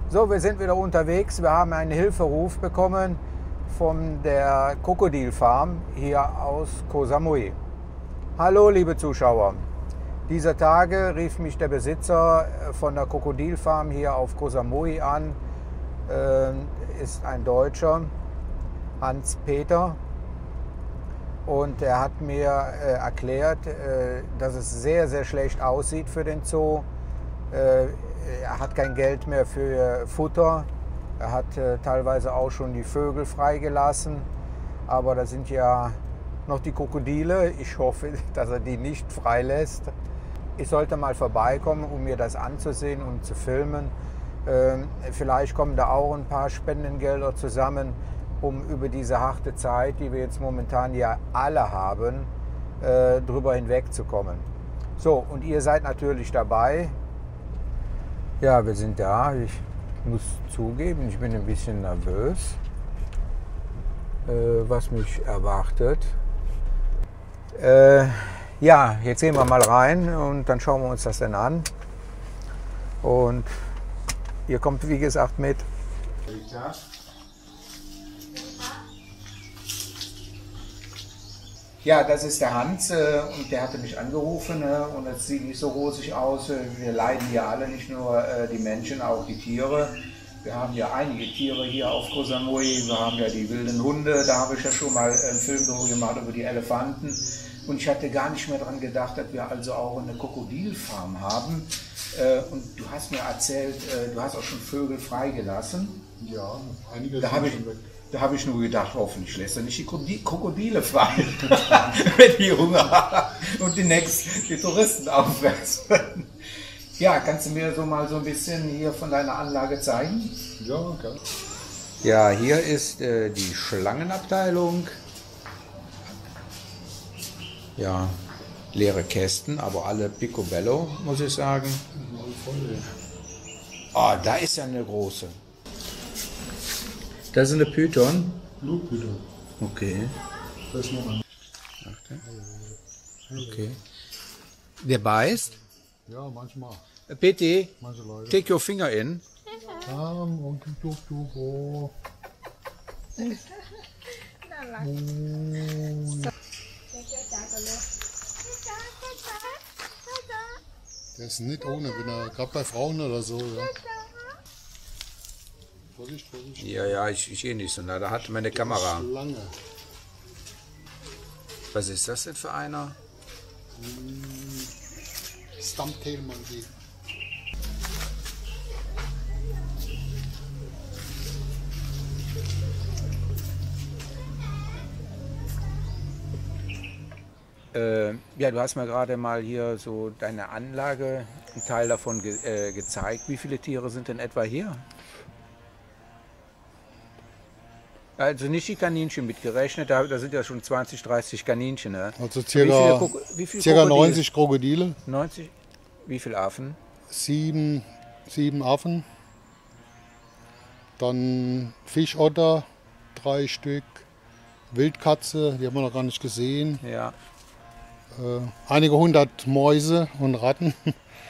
So, wir sind wieder unterwegs. Wir haben einen Hilferuf bekommen von der Krokodilfarm hier aus Koh Samui. Hallo liebe Zuschauer. Dieser Tage rief mich der Besitzer von der Krokodilfarm hier auf Koh Samui an. Ist ein Deutscher, Hans-Peter. Und er hat mir erklärt, dass es sehr, sehr schlecht aussieht für den Zoo. Er hat kein Geld mehr für Futter. Er hat teilweise auch schon die Vögel freigelassen. Aber da sind ja noch die Krokodile. Ich hoffe, dass er die nicht freilässt. Ich sollte mal vorbeikommen, um mir das anzusehen und zu filmen. Vielleicht kommen da auch ein paar Spendengelder zusammen, um über diese harte Zeit, die wir jetzt momentan ja alle haben, drüber hinwegzukommen. So, und ihr seid natürlich dabei. Ja, wir sind da. Ich muss zugeben, ich bin ein bisschen nervös, was mich erwartet. Ja, jetzt gehen wir mal rein und dann schauen wir uns das dann an. Und ihr kommt, wie gesagt, mit. Ja, das ist der Hans und der hatte mich angerufen und es sieht nicht so rosig aus. Wir leiden ja alle, nicht nur die Menschen, auch die Tiere. Wir haben ja einige Tiere hier auf Koh Samui. Wir haben ja die wilden Hunde, da habe ich ja schon mal einen Film darüber gemacht, über die Elefanten. Und ich hatte gar nicht mehr daran gedacht, dass wir also auch eine Krokodilfarm haben. Und du hast mir erzählt, du hast auch schon Vögel freigelassen. Ja, einige Da sind habe schon weg. ich nur gedacht, hoffentlich lässt er nicht die Krokodile frei, wenn die Hunger haben und die Touristen auffressen. Ja, kannst du mir so mal so ein bisschen hier von deiner Anlage zeigen? Ja, okay. Ja, hier ist die Schlangenabteilung. Ja, leere Kästen, aber alle picobello, muss ich sagen. Oh, da ist ja eine große. Das ist eine Python. Blutbüte. Okay. Das ist noch ein. Okay. Der beißt. Ja, manchmal. Bitte, Manche Leute. take your finger in. Und oh. Der ist nicht ohne, wenn er gerade bei Frauen oder so. Ja. Vorsicht, Vorsicht. Ja, ich gehe nicht so nah. Da hat meine Kamera. Schlange. Was ist das denn für einer? Stumptail Monkey. Ja, du hast mir gerade mal hier so deine Anlage, einen Teil davon gezeigt. Wie viele Tiere sind denn etwa hier? Also nicht die Kaninchen mitgerechnet, da sind ja schon 20, 30 Kaninchen. Ne? Also Wie viele circa 90 Krokodile, 90? Wie viele Affen? 7 Affen, dann Fischotter, 3 Stück, Wildkatze, die haben wir noch gar nicht gesehen, Ja, einige 100 Mäuse und Ratten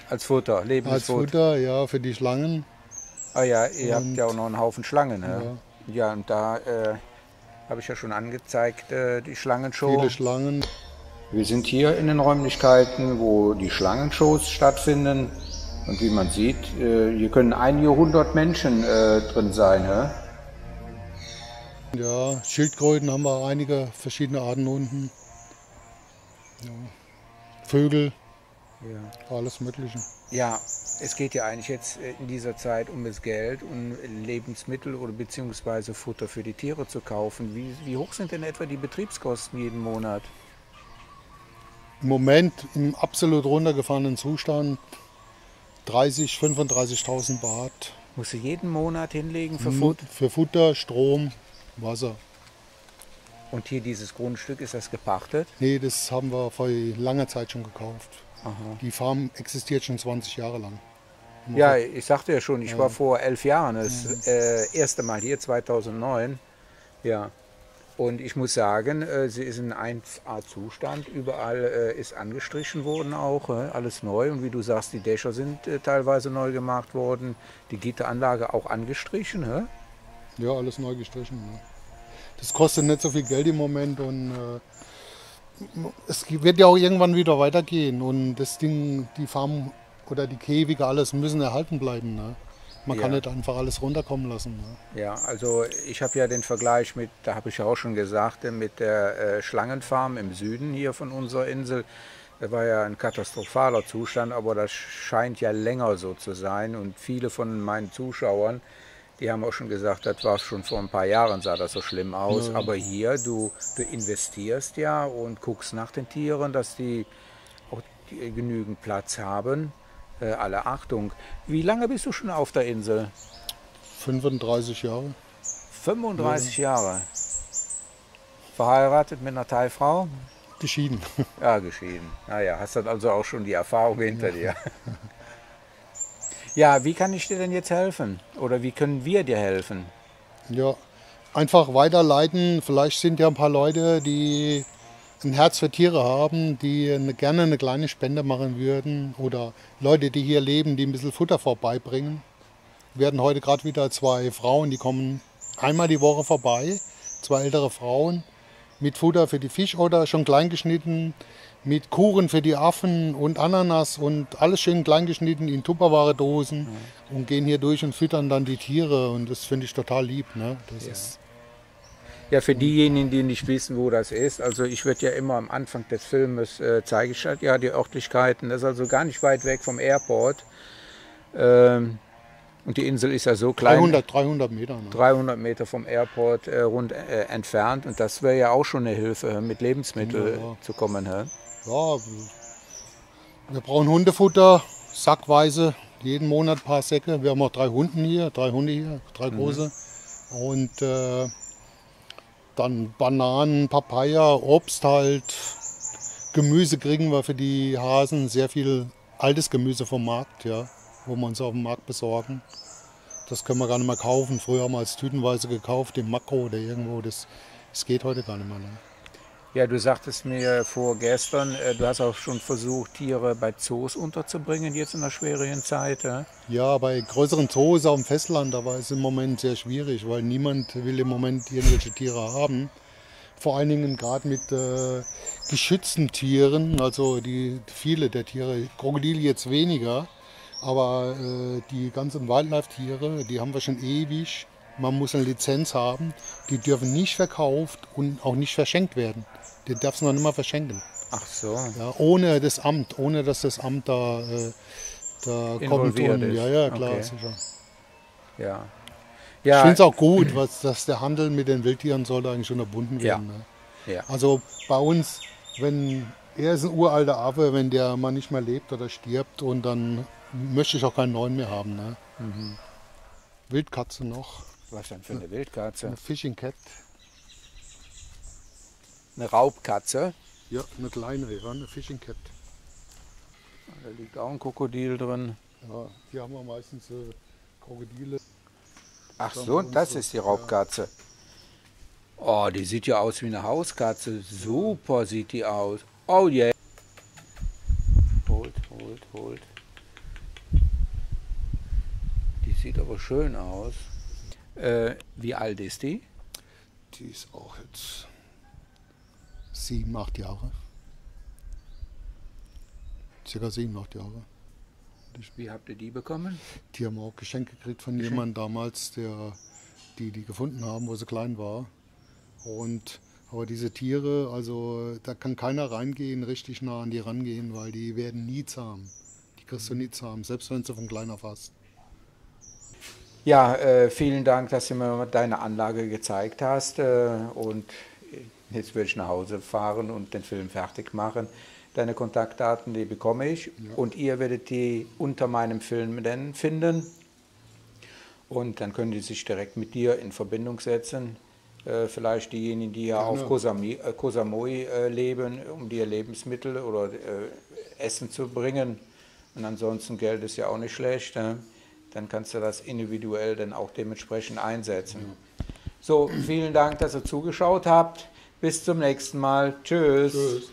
als Futter, als lebendes Futter. Futter, ja, für die Schlangen. Ah ja, ihr habt Und- ja auch noch einen Haufen Schlangen. Ne? Ja, und da habe ich ja schon angezeigt, die Schlangenshow. Viele Schlangen. Wir sind hier in den Räumlichkeiten, wo die Schlangenshows stattfinden. Und wie man sieht, hier können einige 100 Menschen drin sein. Ne? Ja, Schildkröten haben wir einige verschiedene Arten unten. Ja. Vögel, alles Mögliche. Ja, es geht ja eigentlich jetzt in dieser Zeit um das Geld, um Lebensmittel oder beziehungsweise Futter für die Tiere zu kaufen. Wie hoch sind denn etwa die Betriebskosten jeden Monat? Im Moment im absolut runtergefahrenen Zustand 30.000, 35.000 Baht. Musst du jeden Monat hinlegen für Futter? Für Futter, Strom, Wasser. Und hier dieses Grundstück, ist das gepachtet? Nee, das haben wir vor langer Zeit schon gekauft. Aha. Die Farm existiert schon 20 Jahre lang. Ja, ich sagte ja schon, ich war vor 11 Jahren das erste Mal hier, 2009. Ja. Und ich muss sagen, sie ist in 1A-Zustand. Überall ist angestrichen worden auch, alles neu. Und wie du sagst, die Dächer sind teilweise neu gemacht worden. Die Gitteranlage auch angestrichen. Ja, alles neu gestrichen. Ne? Das kostet nicht so viel Geld im Moment und es wird ja auch irgendwann wieder weitergehen. Und das Ding, die Farm oder die Käfige, alles müssen erhalten bleiben. Ne? Man kann nicht einfach alles runterkommen lassen. Ne? Ja, also ich habe ja den Vergleich mit, da habe ich ja auch schon gesagt, mit der Schlangenfarm im Süden hier von unserer Insel. Das war ja ein katastrophaler Zustand, aber das scheint ja länger so zu sein. Und viele von meinen Zuschauern, die haben auch schon gesagt, das war schon vor ein paar Jahren, sah das so schlimm aus. Ja. Aber hier, du investierst ja und guckst nach den Tieren, dass die auch genügend Platz haben. Alle Achtung. Wie lange bist du schon auf der Insel? 35 Jahre. 35 Jahre. Verheiratet mit einer Thai-Frau? Geschieden. Ja, geschieden. Naja, hast dann also auch schon die Erfahrung hinter dir. Ja, wie kann ich dir denn jetzt helfen? Oder wie können wir dir helfen? Ja, einfach weiterleiten. Vielleicht sind ja ein paar Leute, die ein Herz für Tiere haben, die gerne eine kleine Spende machen würden. Oder Leute, die hier leben, die ein bisschen Futter vorbeibringen. Wir hatten heute gerade wieder 2 Frauen, die kommen einmal die Woche vorbei. 2 ältere Frauen mit Futter für die Fische oder schon klein geschnitten, mit Kuchen für die Affen und Ananas und alles schön klein geschnitten in Tupperware-Dosen und gehen hier durch und füttern dann die Tiere. Und das finde ich total lieb. Ne? Das ist ja, für diejenigen, die nicht wissen, wo das ist, also ich würde ja immer am Anfang des Filmes zeige ich halt ja die Örtlichkeiten, das ist also gar nicht weit weg vom Airport und die Insel ist ja so klein. 300 Meter. Ne? 300 Meter vom Airport rund entfernt und das wäre ja auch schon eine Hilfe, mit Lebensmitteln zu kommen. Ja, wir brauchen Hundefutter, sackweise, jeden Monat ein paar Säcke. Wir haben auch 3 Hunde hier, 3 große. Und dann Bananen, Papaya, Obst halt. Gemüse kriegen wir für die Hasen, sehr viel altes Gemüse vom Markt, ja, wo wir uns auf dem Markt besorgen. Das können wir gar nicht mehr kaufen. Früher haben wir es tütenweise gekauft, im Makro oder irgendwo. Das geht heute gar nicht mehr. Ne? Ja, du sagtest mir vorgestern, du hast auch schon versucht, Tiere bei Zoos unterzubringen, jetzt in der schwierigen Zeit. Ja, bei größeren Zoos auf dem Festland, da war es im Moment sehr schwierig, weil niemand will im Moment irgendwelche Tiere haben. Vor allen Dingen gerade mit geschützten Tieren, also viele der Tiere, Krokodile jetzt weniger, aber die ganzen Wildlife-Tiere, die haben wir schon ewig. Man muss eine Lizenz haben, die dürfen nicht verkauft und auch nicht verschenkt werden. Die darfst du noch nicht mal verschenken. Ach so. Ja, ohne das Amt, ohne dass das Amt da kommt. Und, ja, klar, okay. Sicher. Ja. Ich finde es auch gut, dass der Handel mit den Wildtieren sollte eigentlich unterbunden werden. Ja. Ne? Ja. Also bei uns, er ist ein uralter Affe, wenn der mal nicht mehr lebt oder stirbt und dann möchte ich auch keinen neuen mehr haben. Ne? Mhm. Wildkatze noch. Was denn für eine Wildkatze? Eine Fishing Cat. Eine Raubkatze? Ja, eine kleine, ja, eine Fishing Cat. Da liegt auch ein Krokodil drin. Ja, hier haben wir meistens Krokodile. Ach so, das ist die Raubkatze. Oh, die sieht ja aus wie eine Hauskatze. Super sieht die aus. Oh yeah. Holt. Die sieht aber schön aus. Wie alt ist die? Die ist auch jetzt 7, 8 Jahre. Circa 7, 8 Jahre. Wie habt ihr die bekommen? Die haben wir auch geschenkt gekriegt von jemandem damals, die gefunden haben, wo sie klein war. Aber diese Tiere, also da kann keiner reingehen, richtig nah an die rangehen, weil die werden nie zahm. Die kriegst du nie zahm, selbst wenn du von klein auf hast. Ja, vielen Dank, dass du mir deine Anlage gezeigt hast und jetzt will ich nach Hause fahren und den Film fertig machen. Deine Kontaktdaten, die bekomme ich und ihr werdet die unter meinem Film dann finden und dann können die sich direkt mit dir in Verbindung setzen. Vielleicht diejenigen, die ja auf Koh Samui leben, um dir Lebensmittel oder Essen zu bringen und ansonsten Geld ist ja auch nicht schlecht. Dann kannst du das individuell dann auch dementsprechend einsetzen. Ja. So, vielen Dank, dass ihr zugeschaut habt. Bis zum nächsten Mal. Tschüss. Tschüss.